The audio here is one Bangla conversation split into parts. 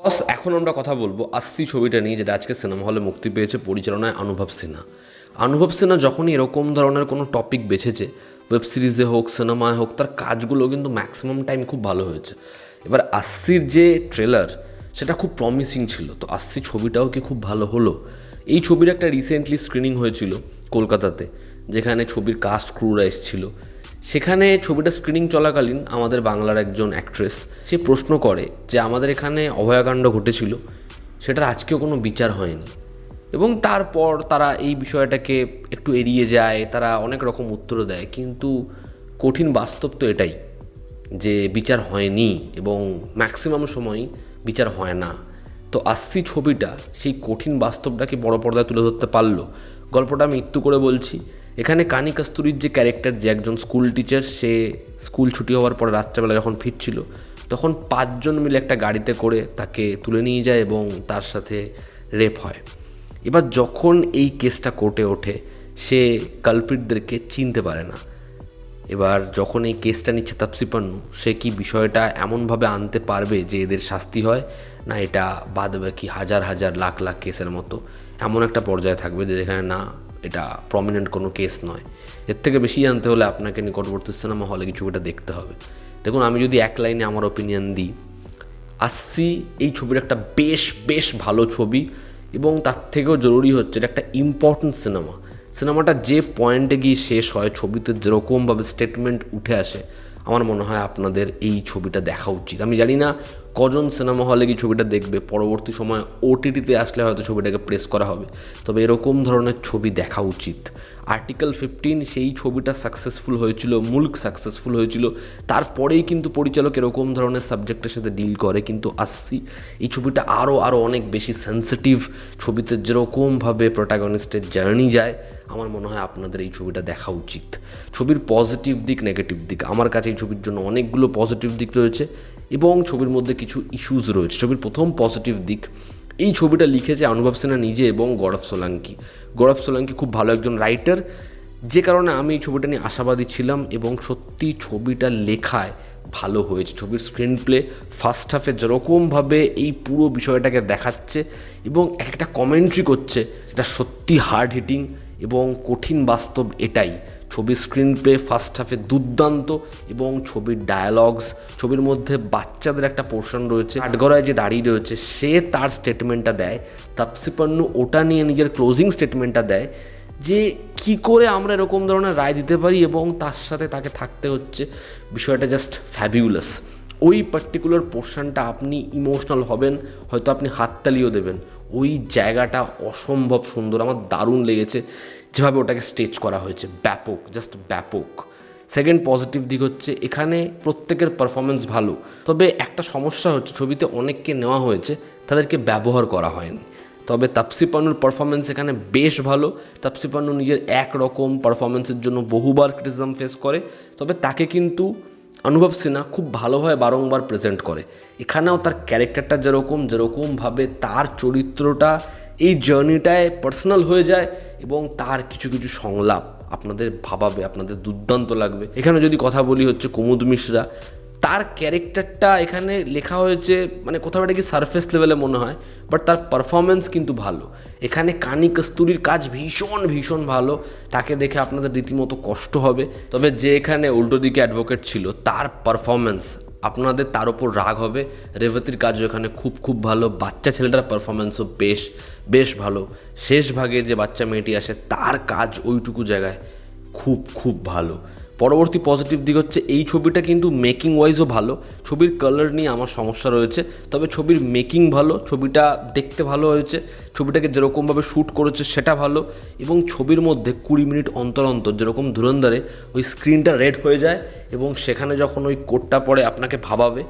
বস, এখন আমরা কথা বলবো আস্তি ছবিটা নিয়ে, যেটা আজকে সিনেমা হলে মুক্তি পেয়েছে, পরিচালনায় অনুভব সিনহা। অনুভব সিনহা যখনই এরকম ধরনের কোনো টপিক বেছেছে, ওয়েব সিরিজে হোক সিনেমায় হোক, তার কাজগুলো কিন্তু ম্যাক্সিমাম টাইম খুব ভালো হয়েছে। এবার আস্তির যে ট্রেলার, সেটা খুব প্রমিসিং ছিল। তো আস্তি ছবিটাও কি খুব ভালো হলো? এই ছবির একটা রিসেন্টলি স্ক্রিনিং হয়েছিল কলকাতাতে, যেখানে ছবির কাস্ট ক্রুরা এসেছিল। সেখানে ছবিটা স্ক্রিনিং চলাকালীন আমাদের বাংলার একজন অ্যাক্ট্রেস সে প্রশ্ন করে যে আমাদের এখানে অভয়াকাণ্ড ঘটেছিল, সেটার আজকেও কোনো বিচার হয়নি। এবং তারপর তারা এই বিষয়টাকে একটু এড়িয়ে যায়, তারা অনেক রকম উত্তর দেয়, কিন্তু কঠিন বাস্তব তো এটাই যে বিচার হয়নি এবং ম্যাক্সিমাম সময়ই বিচার হয় না। তো আস্তি ছবিটা সেই কঠিন বাস্তবটাকে বড় পর্দায় তুলে ধরতে পারলো। গল্পটা আমি একটু করে বলছি। এখানে কানি কাস্তুরির যে ক্যারেক্টার, যে একজন স্কুল টিচার, সে স্কুল ছুটি হওয়ার পরে রাত্রেবেলা যখন ফিরছিল, তখন 5 জন মিলে একটা গাড়িতে করে তাকে তুলে নিয়ে যায় এবং তার সাথে রেপ হয়। এবার যখন এই কেসটা কোর্টে ওঠে, সে কালপ্রিটদেরকে চিনতে পারে না। এবার যখন এই কেসটা নিচ্ছে তাপসী পান্নু, সে কি বিষয়টা এমনভাবে আনতে পারবে যে এদের শাস্তি হয়, না এটা বাদ বাকি হাজার হাজার লাখ লাখ কেসের মতো এমন একটা পর্যায়ে থাকবে যে যেখানে না এটা প্রমিনেন্ট কোনো কেস নয়। এর থেকে বেশি জানতে হলে আপনাকে নিকটবর্তী সিনেমা হলে কিছু ছবিটা দেখতে হবে। দেখুন, আমি যদি এক লাইনে আমার ওপিনিয়ন দিই, আস্তি এই ছবির একটা বেশ বেশ ভালো ছবি। এবং তার থেকেও জরুরি হচ্ছে এটা একটা ইম্পর্ট্যান্ট সিনেমা। সিনেমাটা যে পয়েন্টে গিয়ে শেষ হয়, ছবিতে যেরকমভাবে স্টেটমেন্ট উঠে আসে, আমার মনে হয় আপনাদের এই ছবিটা দেখা উচিত। আমি জানি না কজন সিনেমা হলে গিয়ে ছবিটা দেখবে, পরবর্তী সময় ওটিটিতে আসলে হয়তো ছবিটাকে প্রেস করা হবে, তবে এরকম ধরনের ছবি দেখা উচিত। আর্টিকেল 15 সেই ছবিটা সাকসেসফুল হয়েছিল, মুল্ক সাকসেসফুল হয়েছিল, তারপরেই কিন্তু পরিচালক এরকম ধরনের সাবজেক্টের সাথে ডিল করে। কিন্তু আসছি এই ছবিটা আরও অনেক বেশি সেন্সিটিভ। ছবিতে যেরকমভাবে প্রোটাগনিস্টের জার্নি যায়, আমার মনে হয় আপনাদের এই ছবিটা দেখা উচিত। ছবির পজিটিভ দিক, নেগেটিভ দিক, আমার কাছে এই ছবির জন্য অনেকগুলো পজিটিভ দিক রয়েছে এবং ছবির মধ্যে কিছু ইস্যুস রয়েছে। ছবির প্রথম পজিটিভ দিক, এই ছবিটা লিখেছে অনুভব সিনহা নিজে এবং গৌরব সোলাঙ্কি। গৌরব সোলাঙ্কি খুব ভালো একজন রাইটার, যে কারণে আমি এই ছবিটা নিয়ে আশাবাদী ছিলাম এবং সত্যি ছবিটা লেখায় ভালো হয়েছে। ছবির স্ক্রিন প্লে ফার্স্ট হাফে যেরকমভাবে এই পুরো বিষয়টাকে দেখাচ্ছে এবং একটা কমেন্ট্রি করছে, সেটা সত্যি হার্ড হিটিং এবং কঠিন বাস্তব এটাই। ছবির স্ক্রিন প্লে ফার্স্ট হাফে দুর্দান্ত এবং ছবির ডায়ালগস, ছবির মধ্যে বাচ্চাদের একটা পোর্শন রয়েছে, কাঠগড়ায় যে দাঁড়িয়ে রয়েছে সে তার স্টেটমেন্টটা দেয়, তাপসী পান্নু ওটা নিয়ে নিজের ক্লোজিং স্টেটমেন্টটা দেয় যে কি করে আমরা এরকম ধরনের রায় দিতে পারি এবং তার সাথে তাকে থাকতে হচ্ছে। বিষয়টা জাস্ট ফ্যাবিউলাস। ওই পার্টিকুলার পোর্শনটা আপনি ইমোশনাল হবেন, হয়তো আপনি হাততালিও দেবেন। ওই জায়গাটা অসম্ভব সুন্দর, আমার দারুণ লেগেছে যেভাবে ওটাকে স্টেজ করা হয়েছে। ব্যাপক, জাস্ট ব্যাপক। সেকেন্ড পজিটিভ দিক হচ্ছে এখানে প্রত্যেকের পারফরমেন্স ভালো, তবে একটা সমস্যা হচ্ছে ছবিতে অনেককে নেওয়া হয়েছে, তাদেরকে ব্যবহার করা হয়নি। তবে তাপসী পান্নুর পারফরমেন্স এখানে বেশ ভালো। তাপসী পান্নু নিজের একরকম পারফরমেন্সের জন্য বহুবার ক্রিটিসিজম ফেস করে, তবে তাকে কিন্তু অনুভব সিনহা খুব ভালোভাবে বারংবার প্রেজেন্ট করে। এখানেও তার ক্যারেক্টারটা যেরকমভাবে তার চরিত্রটা এই জার্নিটায় পার্সোনাল হয়ে যায় এবং তার কিছু কিছু সংলাপ আপনাদের ভাবাবে, আপনাদের দুর্দান্ত লাগবে। এখানে যদি কথা বলি হচ্ছে কুমুদ মিশ্রা, তার ক্যারেক্টারটা এখানে লেখা হয়েছে মানে কোথাও এটা কি সারফেস লেভেলে মনে হয়, বাট তার পারফরমেন্স কিন্তু ভালো। এখানে কানি কস্তুরীর কাজ ভীষণ ভীষণ ভালো, তাকে দেখে আপনাদের রীতিমতো কষ্ট হবে। তবে যে এখানে উল্টো দিকে অ্যাডভোকেট ছিল, তার পারফরমেন্স আপনাদের তার ওপর রাগ হবে। রেবতীর কাজও এখানে খুব খুব ভালো, বাচ্চা ছেলেটার পারফরমেন্সও বেশ বেশ ভালো। শেষ ভাগে যে বাচ্চা মেয়েটি আসে, তার কাজ ওইটুকু জায়গায় খুব খুব ভালো। পরবর্তী পজিটিভ দিক হচ্ছে এই ছবিটা কিন্তু মেকিং ওয়াইজও ভালো। ছবির কালার নিয়ে আমার সমস্যা রয়েছে, তবে ছবির মেকিং ভালো, ছবিটা দেখতে ভালো হয়েছে, ছবিটাকে যেরকমভাবে শ্যুট করেছে সেটা ভালো। এবং ছবির মধ্যে 20 মিনিট অন্তর অন্তর যেরকম ধুরন্ধরে ওই স্ক্রিনটা রেড হয়ে যায় এবং সেখানে যখন ওই কোডটা পড়ে আপনাকে ভাবাবে,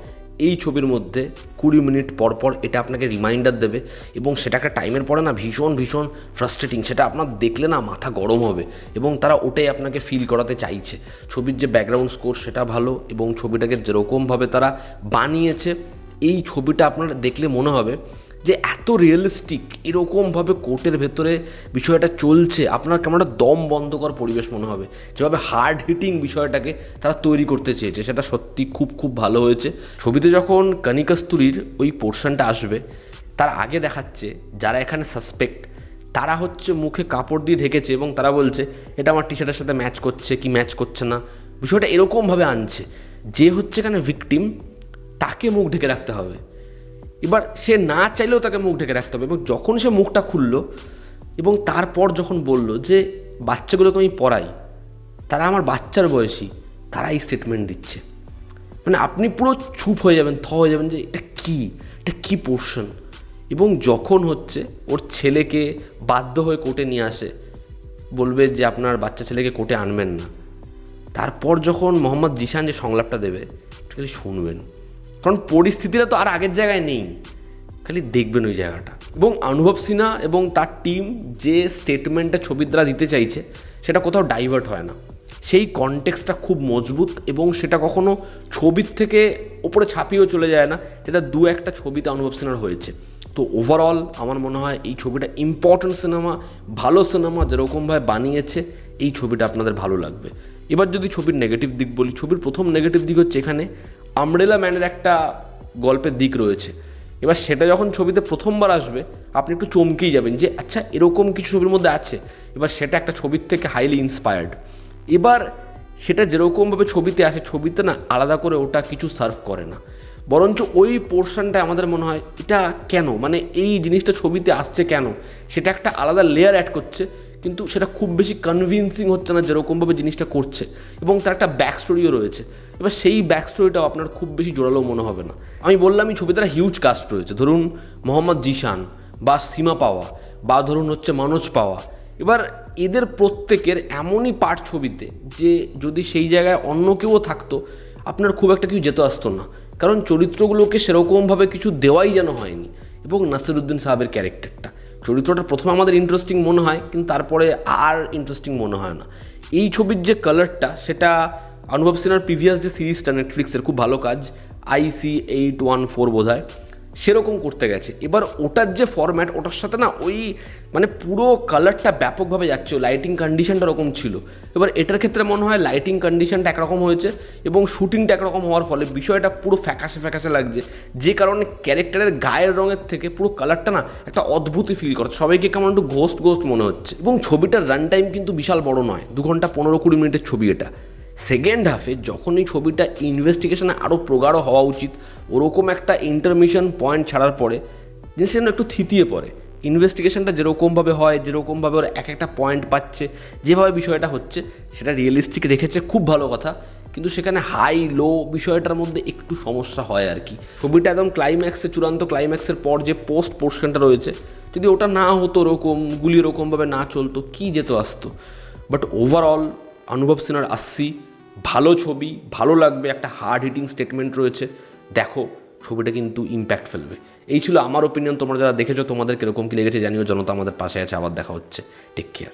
এই ছবির মধ্যে 20 মিনিট পর পর এটা আপনাকে রিমাইন্ডার দেবে এবং সেটা একটা টাইমের পরে না ভীষণ ভীষণ ফ্রাস্ট্রেটিং। সেটা আপনার দেখলে না মাথা গরম হবে এবং তারা ওটাই আপনাকে ফিল করাতে চাইছে। ছবির যে ব্যাকগ্রাউন্ড স্কোর সেটা ভালো এবং ছবিটাকে যেরকমভাবে তারা বানিয়েছে, এই ছবিটা আপনারা দেখলে মনে হবে যে এত রিয়েলিস্টিক এরকমভাবে কোর্টের ভেতরে বিষয়টা চলছে, আপনার কেমন একটা দম বন্ধ করার পরিবেশ মনে হবে। যেভাবে হার্ড হিটিং বিষয়টাকে তারা তৈরি করতে চেয়েছে সেটা সত্যি খুব খুব ভালো হয়েছে। ছবিতে যখন কানি কাস্তুরীর ওই পোর্শনটা আসবে তার আগে দেখাচ্ছে যারা এখানে সাসপেক্ট তারা হচ্ছে মুখে কাপড় দিয়ে ঢেকেছে এবং তারা বলছে এটা আমার টি শার্টের সাথে ম্যাচ করছে কি ম্যাচ করছে না, বিষয়টা এরকমভাবে আনছে যে হচ্ছে এখানে ভিকটিম তাকে মুখ ঢেকে রাখতে হবে। এবার সে না চাইলেও তাকে মুখ ঢেকে রাখতে হবে এবং যখন সে মুখটা খুললো এবং তারপর যখন বলল যে বাচ্চাগুলোকে আমি পড়াই, তারা আমার বাচ্চার বয়সী, তারা এই স্টেটমেন্ট দিচ্ছে, মানে আপনি পুরো চুপ হয়ে যাবেন, হয়ে যাবেন যে এটা কী পোর্শন। এবং যখন হচ্ছে ওর ছেলেকে বাধ্য হয়ে কোর্টে নিয়ে আসে, বলবে যে আপনার বাচ্চা ছেলেকে কোর্টে আনবেন না, তারপর যখন মোহাম্মদ জিশান যে সংলাপটা দেবে খালি শুনবেন, কারণ পরিস্থিতিটা তো আর আগের জায়গায় নেই, খালি দেখবেন ওই জায়গাটা। এবং অনুভব সিনহা এবং তার টিম যে স্টেটমেন্টটা ছবির দ্বারা দিতে চাইছে সেটা কোথাও ডাইভার্ট হয় না, সেই কনটেক্সটটা খুব মজবুত এবং সেটা কখনো ছবির থেকে ওপরে ছাপিয়েও চলে যায় না, যেটা দু একটা ছবিতে অনুভব সিনহার হয়েছে। তো ওভারঅল আমার মনে হয় এই ছবিটা ইম্পর্ট্যান্ট সিনেমা, ভালো সিনেমা, যেরকমভাবে বানিয়েছে এই ছবিটা আপনাদের ভালো লাগবে। এবার যদি ছবির নেগেটিভ দিক বলি, ছবির প্রথম নেগেটিভ দিক হচ্ছে এখানে আমব্রেলা ম্যানের একটা গল্পের দিক রয়েছে। এবার সেটা যখন ছবিতে প্রথমবার আসবে আপনি একটু চমকেই যাবেন যে আচ্ছা এরকম কিছু ছবির মধ্যে আছে। এবার সেটা একটা ছবির থেকে হাইলি ইন্সপায়ার্ড। এবার সেটা যেরকমভাবে ছবিতে আসে, ছবিতে না আলাদা করে ওটা কিছু সার্ভ করে না, বরঞ্চ ওই পোর্শনটা আমাদের মনে হয় এটা কেন, মানে এই জিনিসটা ছবিতে আসছে কেন, সেটা একটা আলাদা লেয়ার অ্যাড করছে, কিন্তু সেটা খুব বেশি কনভিন্সিং হচ্ছে না যেরকমভাবে জিনিসটা করছে। এবং তার একটা ব্যাক স্টোরিও রয়েছে, এবার সেই ব্যাক স্টোরিটাও আপনার খুব বেশি জোরালো মনে হবে না। আমি বললাম এই ছবিতে একটা হিউজ কাস্ট রয়েছে, ধরুন মোহাম্মদ জিশান বা সীমা পাওয়া বা ধরুন হচ্ছে মনোজ পাওয়া। এবার এদের প্রত্যেকের এমনই পার্ট ছবিতে যে যদি সেই জায়গায় অন্য কেউ থাকতো আপনার খুব একটা কিছু যেতে আসতো না, কারণ চরিত্রগুলোকে সেরকমভাবে কিছু দেওয়াই যেন হয়নি। এবং নাসিরুদ্দিন সাহাবের ক্যারেক্টারটা, চরিত্রটা প্রথমে আমাদের ইন্টারেস্টিং মনে হয় কিন্তু তারপরে আর ইন্টারেস্টিং মনে হয় না। এই ছবির যে কালারটা সেটা অনুভব সিনহার প্রিভিয়াস যে সিরিজটা নেটফ্লিক্সের খুব ভালো কাজ IC814 বোধহয় সেরকম করতে গেছে। এবার ওটার যে ফরম্যাট ওটার সাথে না ওই মানে পুরো কালারটা ব্যাপকভাবে যাচ্ছে, লাইটিং কন্ডিশনটা ওরকম ছিল। এবার এটার ক্ষেত্রে মনে হয় লাইটিং কন্ডিশনটা একরকম হয়েছে এবং শুটিংটা একরকম হওয়ার ফলে বিষয়টা পুরো ফ্যাকাশে ফ্যাকাশে লাগছে, যে কারণে ক্যারেক্টারের গায়ের রঙের থেকে পুরো কালারটা না একটা অদ্ভুতই ফিল করছে, সবাইকে কেমন একটু ঘোস্ট ঘোস্ট মনে হচ্ছে। এবং ছবিটার রান টাইম কিন্তু বিশাল বড় নয়, 2 ঘন্টা 15-20 মিনিটের ছবি এটা। সেকেন্ড হাফে যখন এই ছবিটা ইনভেস্টিগেশনে আরও প্রগাঢ় হওয়া উচিত, ওরকম একটা ইন্টারমিশন পয়েন্ট ছাড়ার পরে জিনিসটা একটু থিতিয়ে পড়ে। ইনভেস্টিগেশনটা যেরকমভাবে হয়, যেরকমভাবে ওরা এক একটা পয়েন্ট পাচ্ছে, যেভাবে বিষয়টা হচ্ছে সেটা রিয়েলিস্টিক রেখেছে, খুব ভালো কথা। কিন্তু সেখানে হাই লো বিষয়টার মধ্যে একটু সমস্যা হয় আর কি। ছবিটা একদম ক্লাইম্যাক্সে, চূড়ান্ত ক্লাইম্যাক্সের পর যে পোস্ট পোর্শনটা রয়েছে, যদি ওটা না হতো, ওরকম গুলি ওরকমভাবে না চলতো, কি যেত আসতো। বাট ওভারঅল অনুভব সিনহার 80 ভালো ছবি, ভালো লাগবে, একটা হার্ড হিটিং স্টেটমেন্ট রয়েছে, দেখো ছবিটা কিন্তু ইম্প্যাক্ট ফেলবে। এই ছিল আমার ওপিনিয়ন। তোমরা যারা দেখেছো তোমাদের কীরকম কী লেগেছে জানিও। জনতা আমাদের পাশে আছে, আবার দেখা হচ্ছে, টেক কেয়ার।